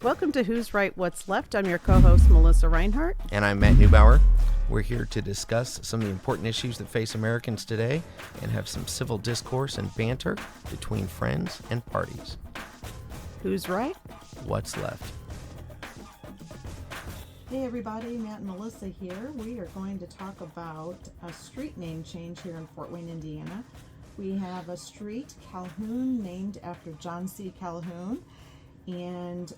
Welcome to Who's Right, What's Left. I'm your co-host, Melissa Reinhart. And I'm Matt Neubauer. We're here to discuss some of the important issues that face Americans today and have some civil discourse and banter between friends and parties. Who's right? What's left? Hey everybody, Matt and Melissa here. We are going to talk about a street name change here in Fort Wayne, Indiana. We have a street, Calhoun, named after John C. Calhoun. And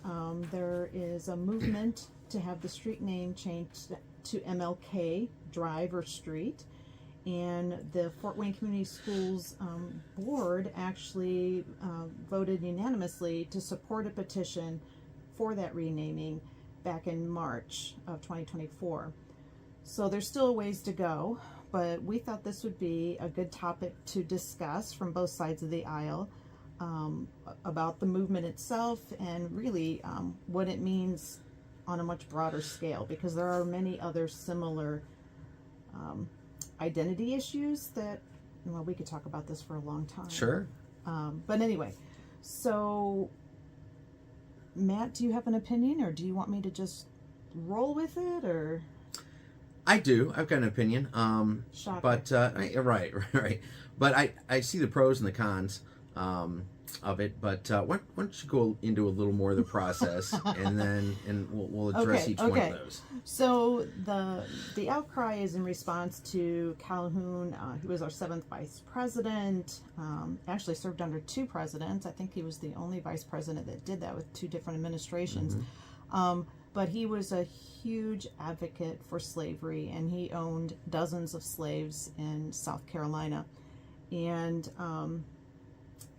there is a movement to have the street name changed to MLK Drive or Street. And the Fort Wayne Community Schools Board actually voted unanimously to support a petition for that renaming back in March of 2024. So there's still a ways to go, but we thought this would be a good topic to discuss from both sides of the aisle. About the movement itself and really what it means on a much broader scale, because there are many other similar identity issues that, well, we could talk about this for a long time. Sure. But anyway, so Matt, do you have an opinion, or do you want me to just roll with it, or? I do. I've got an opinion. Shocker. But right. But I see the pros and the cons of it, but why don't you go into a little more of the process, and we'll address each one of those. So the outcry is in response to Calhoun. He was our 7th vice president, actually served under 2 presidents. I think he was the only vice president that did that with 2 different administrations. Mm-hmm. But he was a huge advocate for slavery, and he owned dozens of slaves in South Carolina. And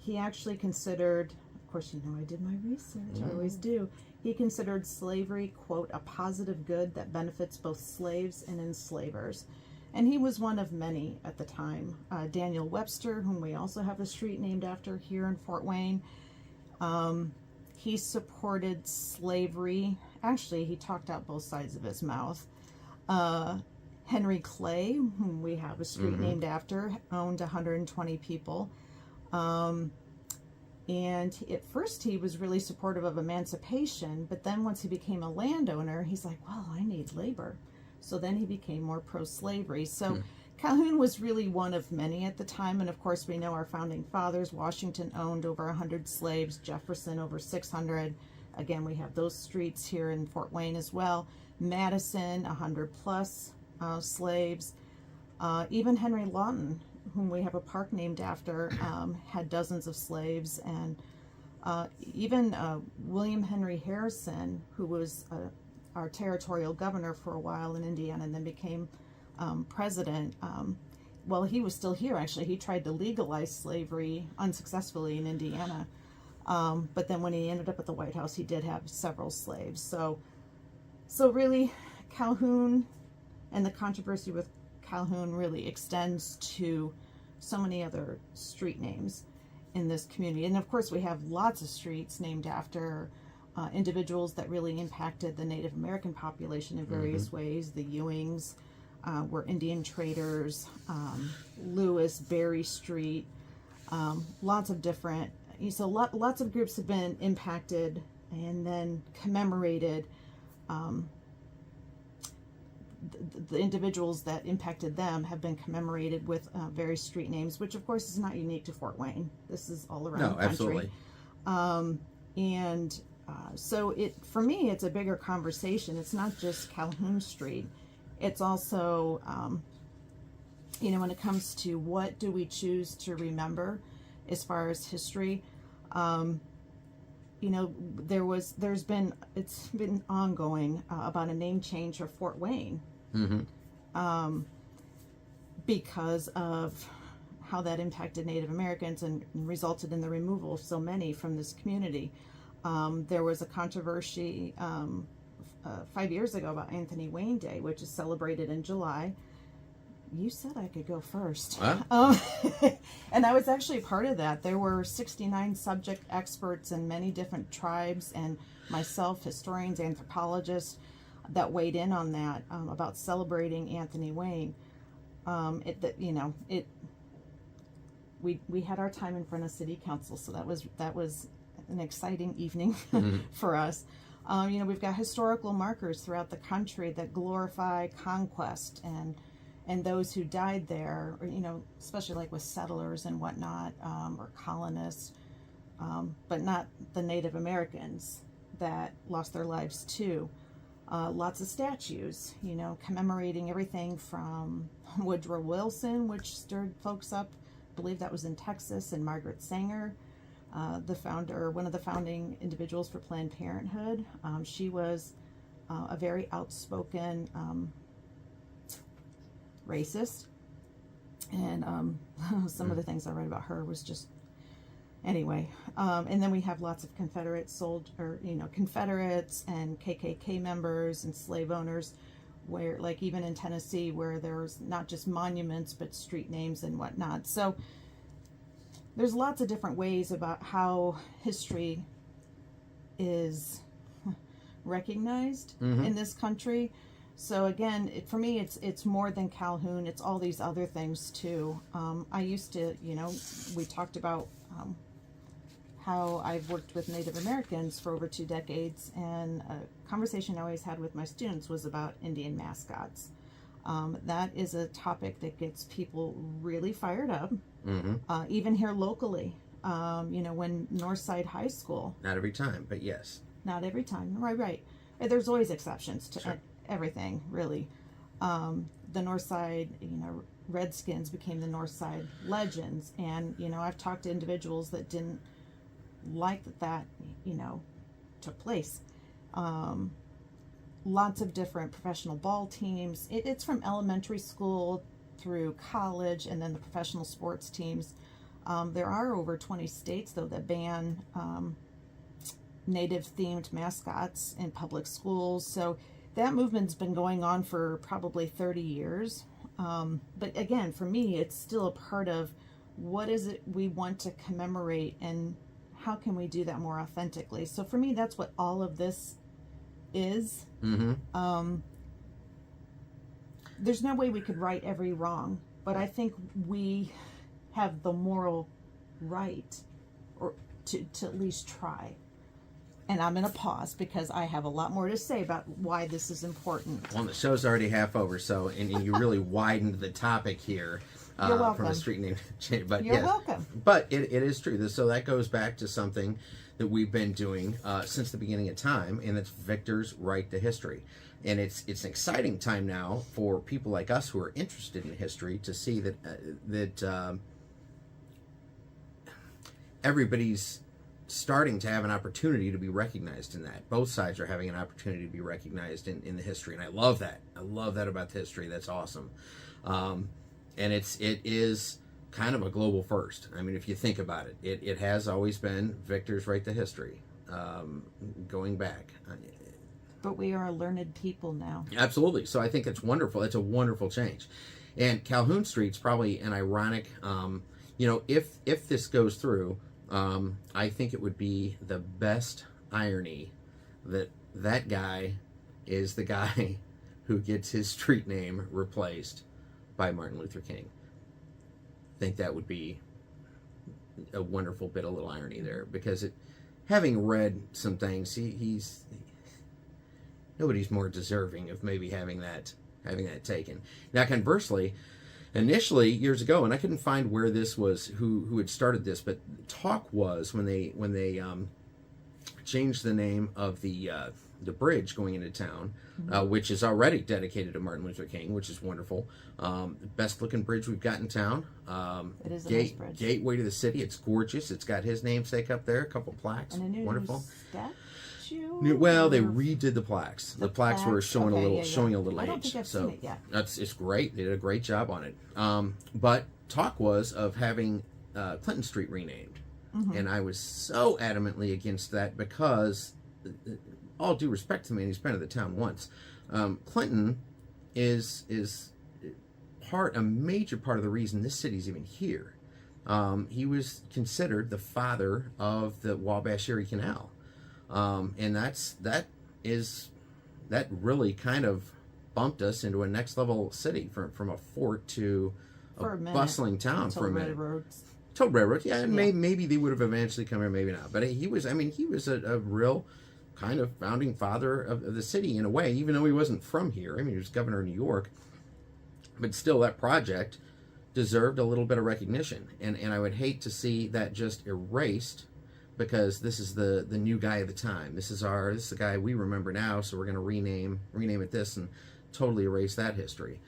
he actually considered, of course, you know, I did my research, I always do. He considered slavery, quote, a positive good that benefits both slaves and enslavers. And he was one of many at the time. Daniel Webster, whom we also have a street named after here in Fort Wayne, he supported slavery. Actually, he talked out both sides of his mouth. Henry Clay, whom we have a street named after, owned 120 people. And at first he was really supportive of emancipation, but then once he became a landowner, he's like, well, I need labor. So then he became more pro-slavery. So Calhoun was really one of many at the time. And of course, we know our founding fathers. Washington owned over 100 slaves, Jefferson over 600. Again, we have those streets here in Fort Wayne as well. Madison, 100 plus slaves. Even Henry Lawton, whom we have a park named after, had dozens of slaves. And even William Henry Harrison, who was our territorial governor for a while in Indiana and then became president, well, he was still here, actually. He tried to legalize slavery unsuccessfully in Indiana. But then when he ended up at the White House, he did have several slaves. So really, Calhoun and the controversy with Calhoun really extends to so many other street names in this community. And of course, we have lots of streets named after individuals that really impacted the Native American population in various ways. The Ewings were Indian traders, Lewis, Berry Street, lots of different, so lots of groups have been impacted and then commemorated. The individuals that impacted them have been commemorated with various street names, which of course is not unique to Fort Wayne. This is all around the country. Absolutely. So for me, it's a bigger conversation. It's not just Calhoun Street. It's also, when it comes to what do we choose to remember as far as history, it's been ongoing about a name change for Fort Wayne. Because of how that impacted Native Americans and resulted in the removal of so many from this community. There was a controversy 5 years ago about Anthony Wayne Day, which is celebrated in July. You said I could go first. And I was actually part of that. There were 69 subject experts in many different tribes, and myself, historians, anthropologists, that weighed in on that about celebrating Anthony Wayne. We had our time in front of City Council, so that was an exciting evening for us. We've got historical markers throughout the country that glorify conquest and those who died there, or, especially like with settlers and whatnot, or colonists, but not the Native Americans that lost their lives too. Lots of statues, commemorating everything from Woodrow Wilson, which stirred folks up. I believe that was in Texas, and Margaret Sanger, one of the founding individuals for Planned Parenthood. She was a very outspoken racist, and some of the things I read about her was just anyway. And then we have lots of Confederates and KKK members and slave owners, where, like, even in Tennessee, where there's not just monuments but street names and whatnot. So there's lots of different ways about how history is recognized in this country. So again, for me, it's more than Calhoun. It's all these other things too. I used to, we talked about how I've worked with Native Americans for over 2 decades, and a conversation I always had with my students was about Indian mascots. That is a topic that gets people really fired up, even here locally. When Northside High School. Not every time, but yes. Not every time, right. There's always exceptions to everything, really. The Northside, Redskins became the Northside Legends, and I've talked to individuals that didn't like that took place. Lots of different professional ball teams. It's from elementary school through college, and then the professional sports teams. There are over 20 states, though, that ban Native-themed mascots in public schools. So that movement's been going on for probably 30 years. But again, for me, it's still a part of what is it we want to commemorate, and how can we do that more authentically. So for me, that's what all of this is. There's no way we could right every wrong, but I think we have the moral right to at least try. And I'm going to pause because I have a lot more to say about why this is important. Well, the show's already half over, and you really widened the topic here. You're welcome. From a street name change. But You're welcome. But it is true. So that goes back to something that we've been doing since the beginning of time, and it's Victor's Right to History. And it's an exciting time now for people like us who are interested in history to see that everybody's starting to have an opportunity to be recognized in that. Both sides are having an opportunity to be recognized in the history, and I love that. I love that about the history. That's awesome. And it is kind of a global first. I mean, if you think about it, it has always been Victor's Right to History, going back. But we are a learned people now. Absolutely. So I think it's wonderful. It's a wonderful change. And Calhoun Street's probably an ironic, if this goes through, I think it would be the best irony that guy is the guy who gets his street name replaced by Martin Luther King. I think that would be a wonderful bit of little irony there, because having read some things, he's nobody's more deserving of maybe having that taken. Now, conversely, initially years ago, and I couldn't find where this was, who had started this, but talk was when they changed the name of the bridge going into town, which is already dedicated to Martin Luther King, which is wonderful. Best looking bridge we've got in town. It is a nice bridge. Gateway to the city. It's gorgeous. It's got his namesake up there, a couple plaques. And a new wonderful statue. Well, they redid the plaques. The plaques were showing showing a little age. I don't think I've seen it yet. It's great. They did a great job on it. But talk was of having Clinton Street renamed, and I was so adamantly against that because, all due respect to me, and he's been to the town once, Clinton is a major part of the reason this city's even here. He was considered the father of the Wabash Erie Canal. And that really kind of bumped us into a next level city from a fort to a bustling town for a minute. Till railroads, yeah, and maybe they would have eventually come here, maybe not. But he was a real kind of founding father of the city in a way, even though he wasn't from here. I mean, he was governor of New York, but still, that project deserved a little bit of recognition, and I would hate to see that just erased, because this is the new guy of the time. This is the guy we remember now, so we're going to rename it this and totally erase that history.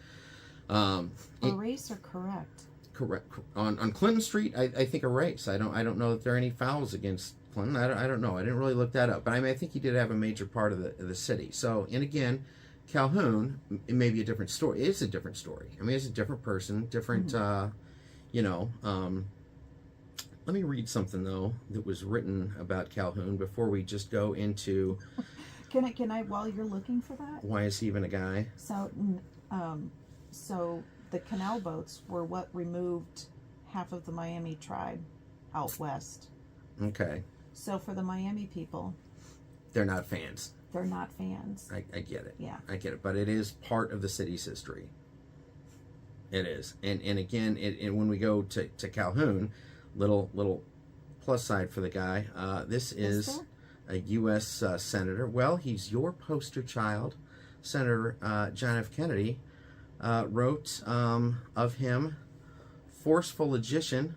Erase or correct? Correct. On Clinton Street, I think erase. I don't know that there are any fouls against Clinton. I don't know. I didn't really look that up, but I think he did have a major part of the city. So, and again, Calhoun, it may be a different story. It's a different story. I mean, it's a different person, different. Let me read something though that was written about Calhoun before we just go into. Can I while you're looking for that? Why is he even a guy? So the canal boats were what removed half of the Miami tribe out west. Okay. So for the Miami people, they're not fans. They're not fans. I get it. Yeah. I get it. But it is part of the city's history. It is. And again, when we go to Calhoun, little plus side for the guy. This is a U.S. senator. Well, he's your poster child. Senator John F. Kennedy wrote of him, forceful logician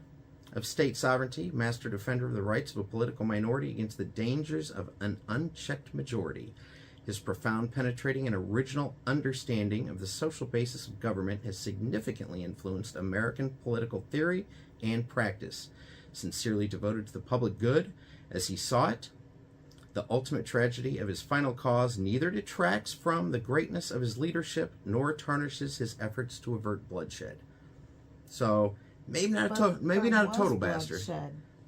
of state sovereignty, master defender of the rights of a political minority against the dangers of an unchecked majority. His profound, penetrating, and original understanding of the social basis of government has significantly influenced American political theory and practice. Sincerely devoted to the public good as he saw it, the ultimate tragedy of his final cause neither detracts from the greatness of his leadership nor tarnishes his efforts to avert bloodshed. So, maybe not a total bastard.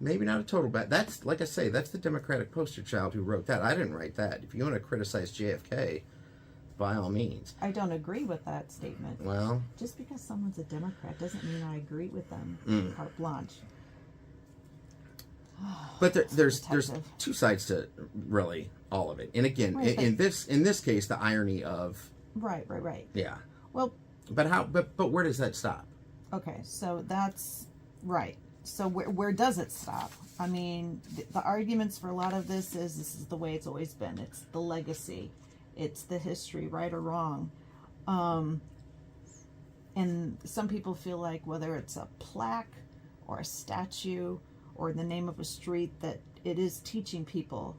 Maybe not a total bastard. That's, like I say, that's the Democratic poster child who wrote that. I didn't write that. If you want to criticize JFK, by all means. I don't agree with that statement. Well, just because someone's a Democrat doesn't mean I agree with them. Carte blanche. But there's two sides to really all of it. And again, right, in this case, the irony of right. Yeah. Well, but where does that stop? Okay, so that's right. So where does it stop? I mean, the arguments for a lot of this is the way it's always been. It's the legacy. It's the history, right or wrong. And some people feel like whether it's a plaque or a statue or the name of a street, that it is teaching people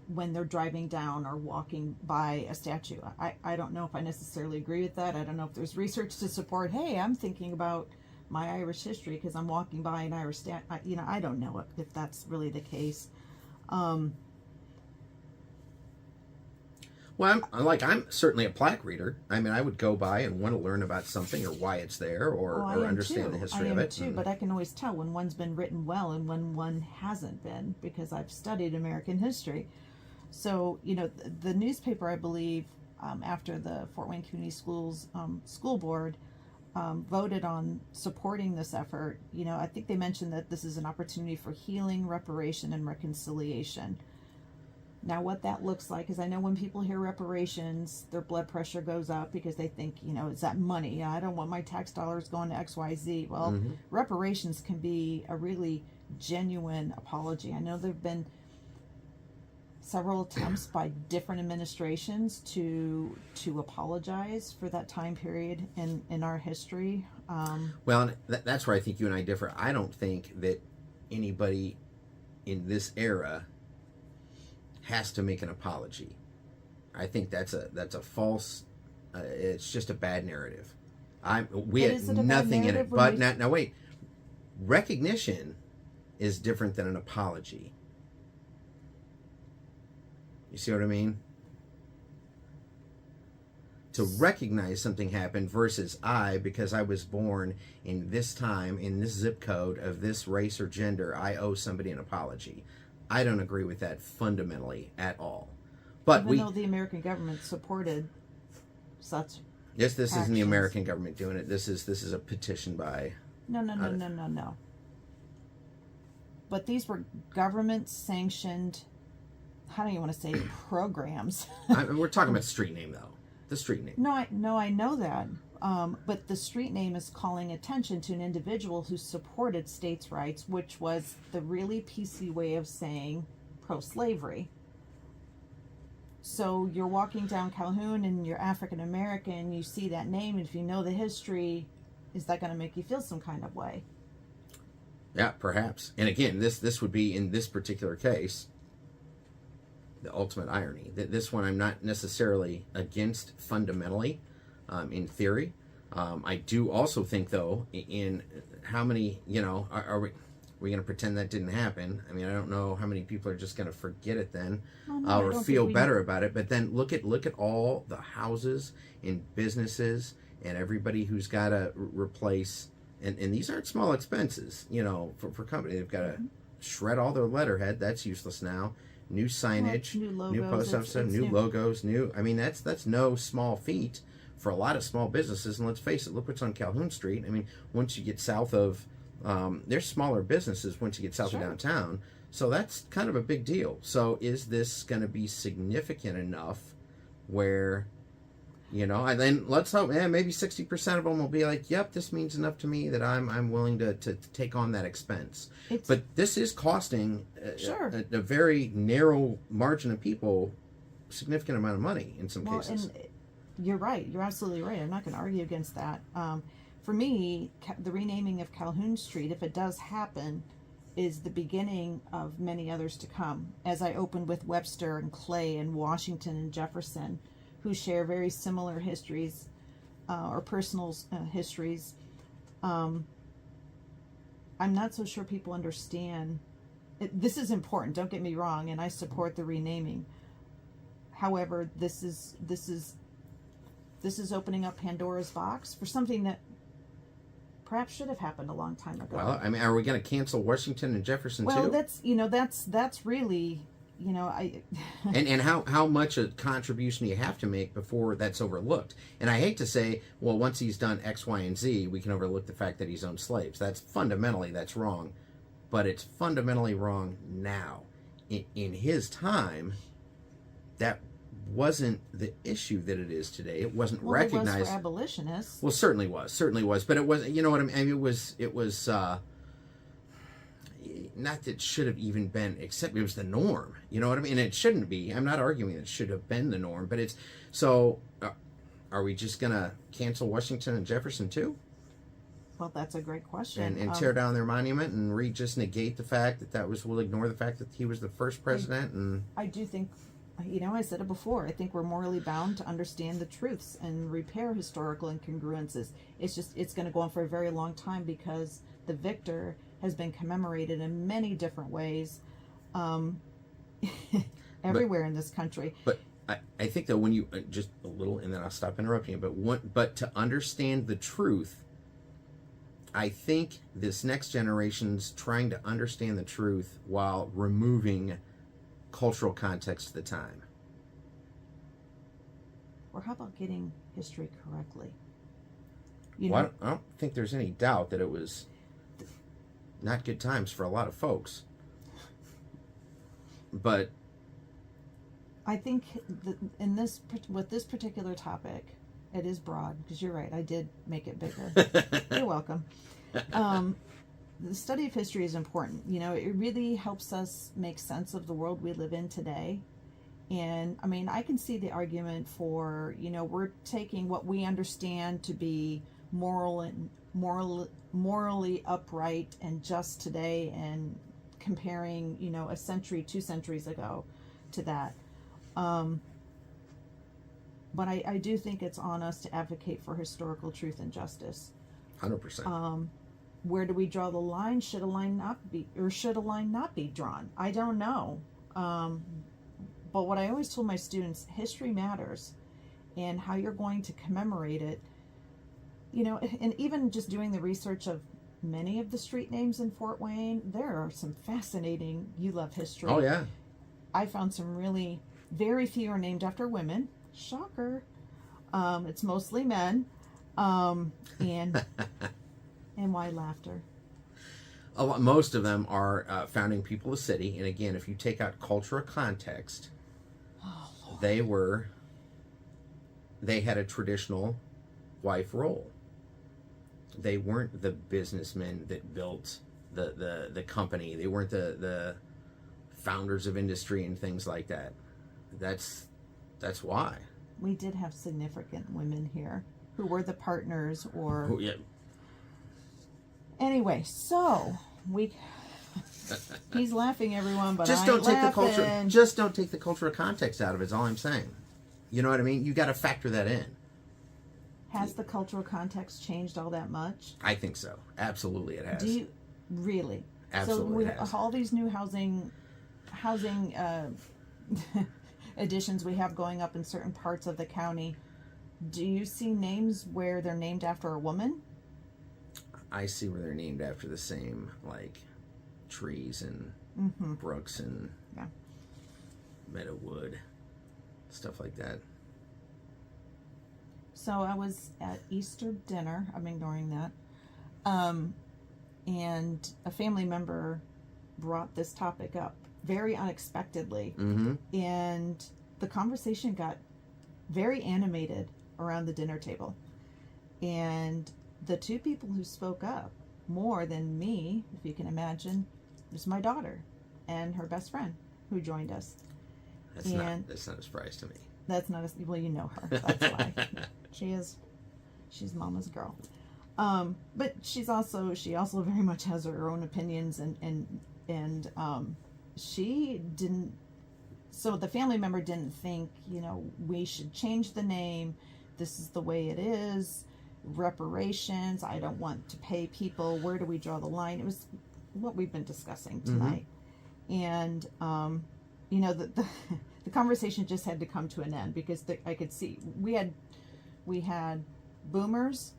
when they're driving down or walking by a statue. I don't know if I necessarily agree with that. I don't know if there's research to support, hey, I'm thinking about my Irish history because I'm walking by an Irish statue. I don't know if that's really the case. Well, I'm certainly a plaque reader. I mean, I would go by and want to learn about something or why it's there or understand the history of it. I am too, but I can always tell when one's been written well and when one hasn't been, because I've studied American history. So, the newspaper, I believe, after the Fort Wayne Community Schools school board voted on supporting this effort, I think they mentioned that this is an opportunity for healing, reparation, and reconciliation. Now, what that looks like is, I know when people hear reparations, their blood pressure goes up because they think, it's that money. I don't want my tax dollars going to XYZ. Well, reparations can be a really genuine apology. I know there have been several attempts by different administrations to apologize for that time period in our history. Well, that's where I think you and I differ. I don't think that anybody in this era has to make an apology. I think that's a false. It's just a bad narrative. We had nothing in it. But now wait, recognition is different than an apology. You see what I mean? To recognize something happened versus because I was born in this time, in this zip code of this race or gender, I owe somebody an apology. I don't agree with that fundamentally at all. But even though the American government supported such yes, this isn't the American government doing it. This is a petition by No. But these were government sanctioned, how do you want to say, programs. We're talking about street name though. The street name. No, I know that. But the street name is calling attention to an individual who supported states' rights, which was the really PC way of saying pro-slavery. So you're walking down Calhoun and you're African American, you see that name, and if you know the history, is that going to make you feel some kind of way? Yeah, perhaps. And again, this would be, in this particular case, the ultimate irony. This one I'm not necessarily against fundamentally, in theory. I do also think, though, in how many, are we going to pretend that didn't happen? I mean, I don't know how many people are just going to forget it then, or feel better about it. But then look at all the houses and businesses and everybody who's got to replace, and these aren't small expenses, for company. They've got to shred all their letterhead. That's useless now. New signage, new post office, new logos, I mean, that's no small feat for a lot of small businesses. And let's face it, look what's on Calhoun Street. I mean, once you get south of, there's smaller businesses once you get south of downtown. So that's kind of a big deal. So is this going to be significant enough where, and then let's hope, maybe 60% of them will be like, yep, this means enough to me that I'm willing to take on that expense. But this is costing a very narrow margin of people significant amount of money in some cases. And you're right. You're absolutely right. I'm not going to argue against that. For me, the renaming of Calhoun Street, if it does happen, is the beginning of many others to come. As I opened with Webster and Clay and Washington and Jefferson, who share very similar histories, or personal histories. I'm not so sure people understand. This is important, don't get me wrong, and I support the renaming. However, this is opening up Pandora's box for something that perhaps should have happened a long time ago. Well, I mean, are we going to cancel Washington and Jefferson too? Well, that's really, and how much a contribution do you have to make before that's overlooked? And I hate to say, well, once he's done X, Y, and Z, we can overlook the fact that he's owned slaves. That's wrong, but it's fundamentally wrong now. In his time, that wasn't the issue that it is today. It wasn't recognized. It was for abolitionists. Well, certainly was, but it wasn't. You know what I mean? It was. Not that it should have even been, except it was the norm. You know what I mean? And it shouldn't be. I'm not arguing that it should have been the norm, but it's so. Are we just gonna cancel Washington and Jefferson too? Well, that's a great question. And tear down their monument and just negate the fact that we'll ignore the fact that he was the first president. I do think, I said it before. I think we're morally bound to understand the truths and repair historical incongruences. It's going to go on for a very long time because the victor has been commemorated in many different ways, everywhere in this country. But I think that when you just a little, and then I'll stop interrupting you. But to understand the truth, I think this next generation's trying to understand the truth while removing cultural context of the time. Or how about getting history correctly? I don't think there's any doubt that it was not good times for a lot of folks. But I think with this particular topic, it is broad, because you're right, I did make it bigger. You're welcome. The study of history is important. It really helps us make sense of the world we live in today. And I mean, I can see the argument for, we're taking what we understand to be morally upright and just today and comparing, a century, 2 centuries ago to that. But I do think it's on us to advocate for historical truth and justice. 100%. Where do we draw the line? Should a line not be drawn? I don't know. But what I always told my students, history matters, and how you're going to commemorate it. And even just doing the research of many of the street names in Fort Wayne, there are some fascinating, you love history. Oh, yeah. I found some really, very few are named after women. Shocker. It's mostly men. And why laughter? Most of them are founding people of the city. And again, if you take out cultural context, they had a traditional wife role. They weren't the businessmen that built the company. They weren't the founders of industry and things like that. That's That's why. We did have significant women here who were the partners or... Oh, yeah. Anyway, so we... He's laughing, everyone, but just I don't ain't take laughing. the culture. Just don't take the cultural context out of it. Is all I'm saying. You know what I mean? You got to factor that in. Has the cultural context changed all that much? I think so. Absolutely, it has. Do you really? Absolutely, so it has. All these new housing additions we have going up in certain parts of the county. Do you see names where they're named after a woman? I see where they're named after the same, like, trees and brooks and Meadowwood, stuff like that. So I was at Easter dinner. I'm ignoring that. And a family member brought this topic up very unexpectedly. And the conversation got very animated around the dinner table. And the two people who spoke up more than me, if you can imagine, was my daughter and her best friend who joined us. That's not a surprise to me. That's not well, you know her. That's why. She's mama's girl. But she also very much has her own opinions and she didn't, so the family member didn't think, we should change the name. This is the way it is. Reparations. I don't want to pay people. Where do we draw the line? It was what we've been discussing tonight. And, the conversation just had to come to an end because I could see we had boomers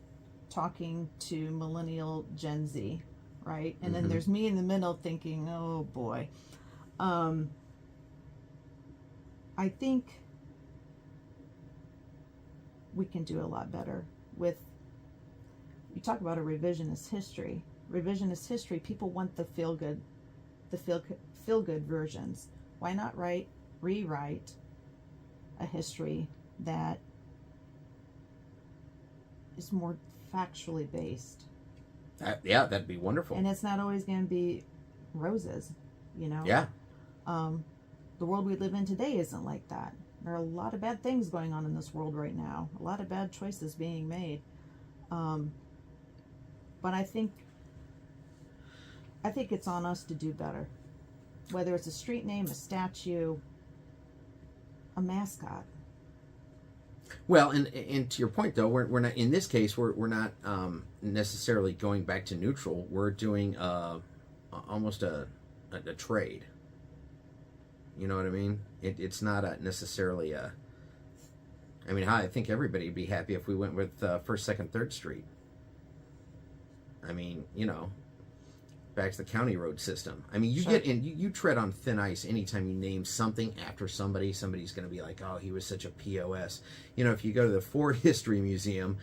talking to millennial Gen Z, right? And then there's me in the middle thinking, oh boy. I think we can do a lot better with, you talk about a revisionist history. Revisionist history, people want the feel good versions. Why not rewrite a history that is more factually based? That'd be wonderful. And it's not always going to be roses, Yeah. The world we live in today isn't like that. There are a lot of bad things going on in this world right now. A lot of bad choices being made. But I think it's on us to do better. Whether it's a street name, a statue, a mascot. Well, and to your point though, we're not in this case. We're not necessarily going back to neutral. We're doing almost a trade. You know what I mean? It's not necessarily a. I mean, I think everybody would be happy if we went with First, Second, Third Street. I mean, back to the county road system. I mean, you tread on thin ice anytime you name something after somebody. Somebody's going to be like, oh, he was such a POS. If you go to the Ford History Museum,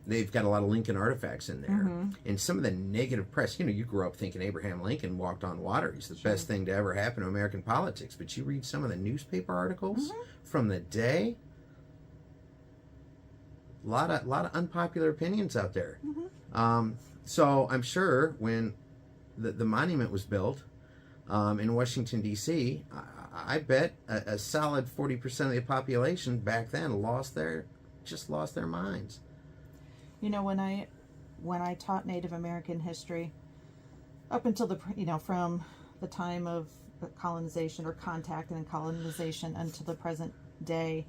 they've got a lot of Lincoln artifacts in there. And some of the negative press, you grew up thinking Abraham Lincoln walked on water. He's the best thing to ever happen to American politics. But you read some of the newspaper articles from the day, a lot of unpopular opinions out there. So I'm sure when the monument was built in Washington, D.C., I bet a solid 40% of the population back then lost their minds. When I taught Native American history, up until from the time of colonization or contact and colonization until the present day,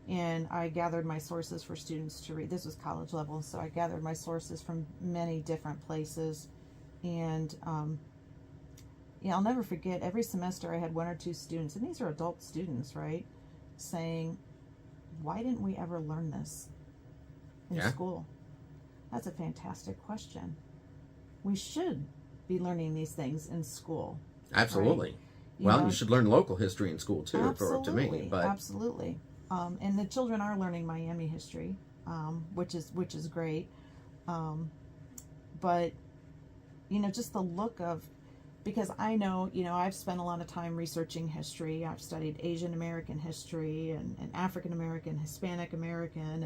and I gathered my sources for students to read. This was college level, so I gathered my sources from many different places. And I'll never forget, every semester I had one or two students, and these are adult students, right, saying, why didn't we ever learn this in school? That's a fantastic question. We should be learning these things in school. Absolutely. Right? You should learn local history in school too, to me. But absolutely. And the children are learning Miami history, which is great. But just the look of, because I know, I've spent a lot of time researching history. I've studied Asian American history and African American, Hispanic American,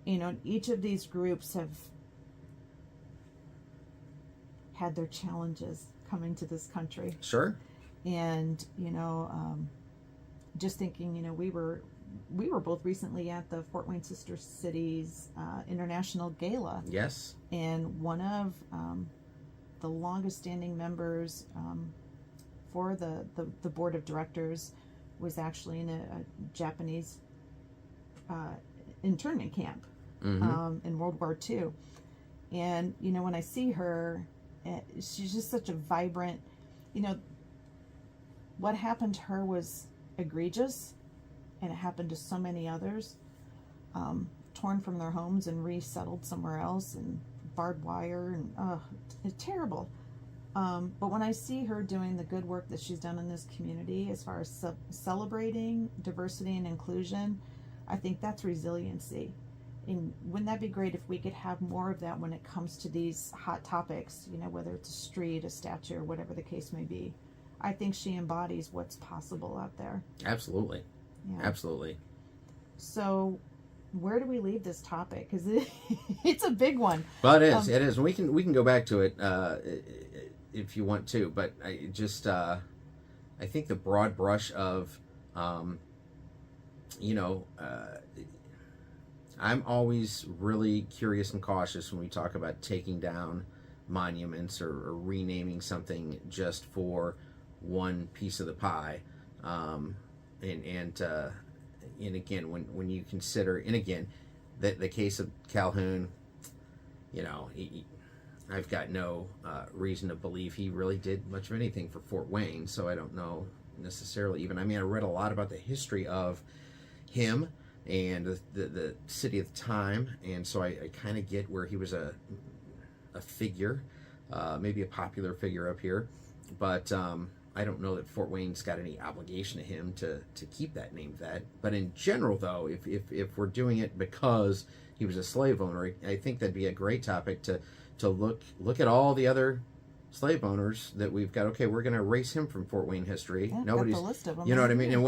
and each of these groups have had their challenges coming to this country. Sure. And just thinking, we were we were both recently at the Fort Wayne Sister Cities International Gala. Yes. And one of the longest standing members for the board of directors was actually in a Japanese internment camp in World War II. And, you know, when I see her, she's just such a vibrant, you know, what happened to her was egregious, and it happened to so many others, torn from their homes and resettled somewhere else, and barbed wire, and it's terrible. But when I see her doing the good work that she's done in this community as far as celebrating diversity and inclusion, I think that's resiliency. And wouldn't that be great if we could have more of that when it comes to these hot topics, you know, whether it's a street, a statue, or whatever the case may be. I think she embodies what's possible out there. Absolutely. Yeah. Absolutely. So where do we leave this topic? Because it's a big one. Well, it is. It is. We can go back to it if you want to, but I just I think the broad brush of you know, I'm always really curious and cautious when we talk about taking down monuments or renaming something just for one piece of the pie. And again, when you consider, and again, the case of Calhoun, you know, I've got no reason to believe he really did much of anything for Fort Wayne, so I don't know necessarily even. I mean, I read a lot about the history of him and the city at the time, and so I kind of get where he was a figure, maybe a popular figure up here, but I don't know that Fort Wayne's got any obligation to him to keep that name that. But in general, though, if we're doing it because he was a slave owner, I think that'd be a great topic to look at all the other slave owners that we've got. Okay, we're going to erase him from Fort Wayne history. Yeah, Nobody's, got the list of them. you know what I mean? And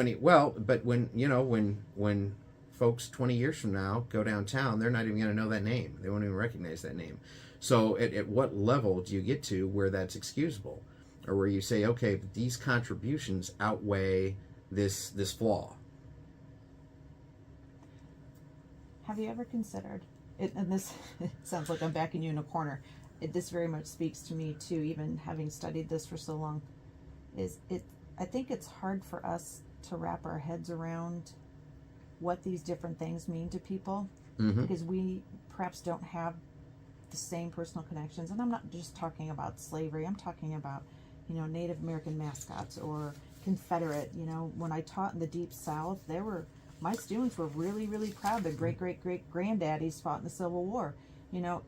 when folks 20 years from now go downtown, they're not even going to know that name. They won't even recognize that name. So at what level do you get to where that's excusable? Or where you say, okay, these contributions outweigh this flaw? Have you ever considered it? And this it sounds like I'm backing you in a corner. This very much speaks to me too, even having studied this for so long. I think it's hard for us to wrap our heads around what these different things mean to people, because we perhaps don't have the same personal connections. And I'm not just talking about slavery. I'm talking about, you know, Native American mascots or Confederate. You know, when I taught in the Deep South, my students were really, really proud their great-great-great-granddaddies fought in the Civil War. You know,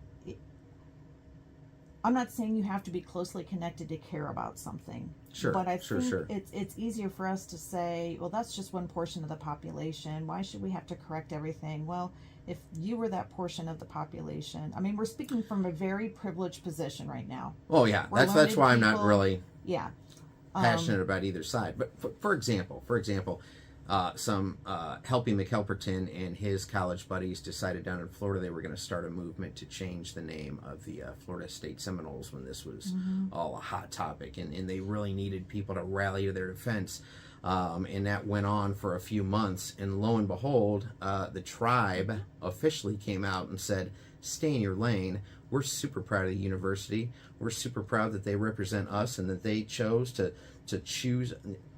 I'm not saying you have to be closely connected to care about something. Sure, but I think sure. it's easier for us to say, well, that's just one portion of the population. Why should we have to correct everything? Well, if you were that portion of the population, I mean, we're speaking from a very privileged position right now. Oh yeah, that's why I'm not really yeah passionate about either side. But for example, some Helpy McElperton and his college buddies decided down in Florida they were going to start a movement to change the name of the Florida State Seminoles when this was all a hot topic, and they really needed people to rally to their defense. And that went on for a few months, and lo and behold, the tribe officially came out and said, stay in your lane. We're super proud of the university. We're super proud that they represent us and that they chose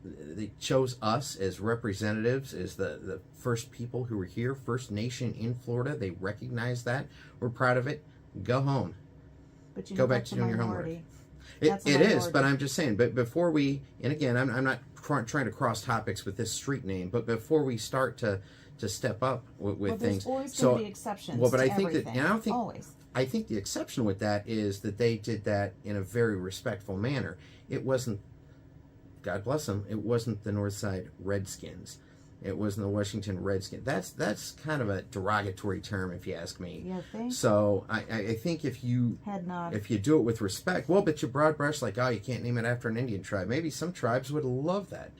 they chose us as representatives, as the first people who were here, First Nation in Florida. They recognize that. We're proud of it. Go home. But you go back to doing your homework. It is, but I'm just saying, but before we, and again, I'm not trying to cross topics with this street name, but before we start to step up with things. There's always going to be exceptions. Well, but to I think everything. that, and I don't think, always. I think the exception with that is that they did that in a very respectful manner. It wasn't, God bless them, it wasn't the Northside Redskins. It wasn't the Washington Redskins. That's kind of a derogatory term, if you ask me. You think? So I think if you do it with respect, well, but you broad brush like, oh, you can't name it after an Indian tribe. Maybe some tribes would love that,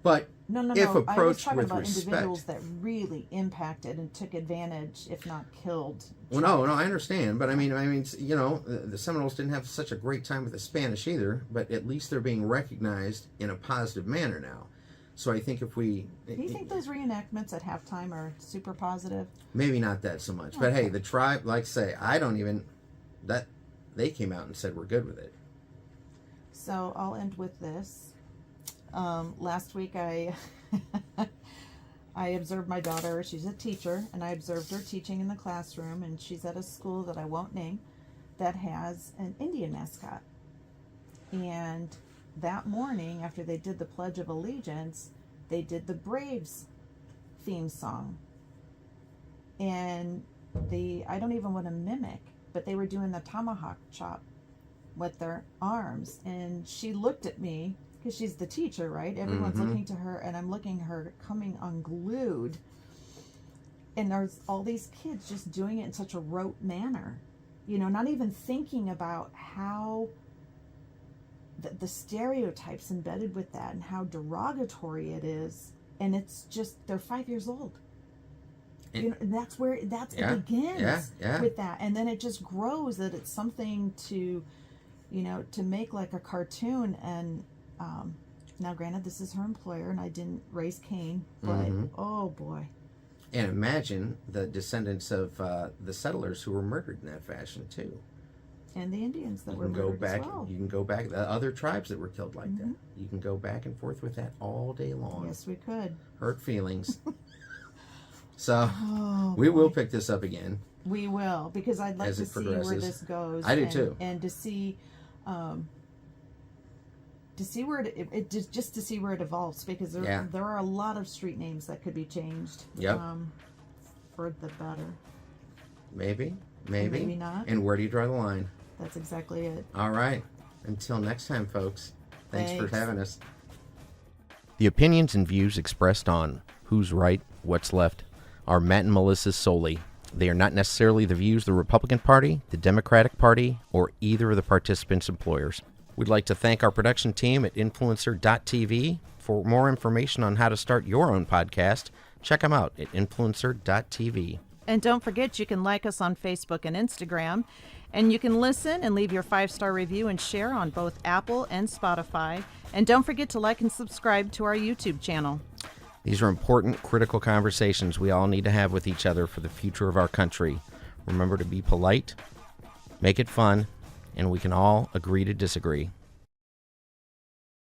but if approached I was talking with about respect, individuals that really impacted and took advantage, if not killed. Well, no, I understand, but I mean, you know, the Seminoles didn't have such a great time with the Spanish either, but at least they're being recognized in a positive manner now. So I think if we... Do you think those reenactments at halftime are super positive? Maybe not that so much. But hey, the tribe, like I say, I don't even... They came out and said we're good with it. So I'll end with this. Last week I observed my daughter. She's a teacher, and I observed her teaching in the classroom, and she's at a school that I won't name that has an Indian mascot. And that morning, after they did the Pledge of Allegiance, they did the Braves theme song. And I don't even want to mimic, but they were doing the tomahawk chop with their arms. And she looked at me, because she's the teacher, right? Everyone's looking to her, and I'm looking at her coming unglued. And there's all these kids just doing it in such a rote manner. You know, not even thinking about how the stereotypes embedded with that and how derogatory it is. And it's just, they're 5 years old. You know, and that's where it begins with that. And then it just grows that it's something to, you know, to make like a cartoon. And now granted, this is her employer and I didn't raise Cain, but oh boy. And imagine the descendants of the settlers who were murdered in that fashion too. And the Indians that were murdered as well. You can go back, the other tribes that were killed like that. You can go back and forth with that all day long. Yes, we could. Hurt feelings. So we will pick this up again. We will, because I'd like to see where this goes. I do too. And to see where it just to see where it evolves, because there are a lot of street names that could be changed. Yep. For the better. Maybe not. And where do you draw the line? That's exactly it. All right. Until next time, folks. Thanks for having us. The opinions and views expressed on Who's Right, What's Left are Matt and Melissa's solely. They are not necessarily the views of the Republican Party, the Democratic Party, or either of the participants' employers. We'd like to thank our production team at Influencer.tv. For more information on how to start your own podcast, check them out at Influencer.tv. And don't forget, you can like us on Facebook and Instagram. And you can listen and leave your 5-star review and share on both Apple and Spotify. And don't forget to like and subscribe to our YouTube channel. These are important, critical conversations we all need to have with each other for the future of our country. Remember to be polite, make it fun, and we can all agree to disagree.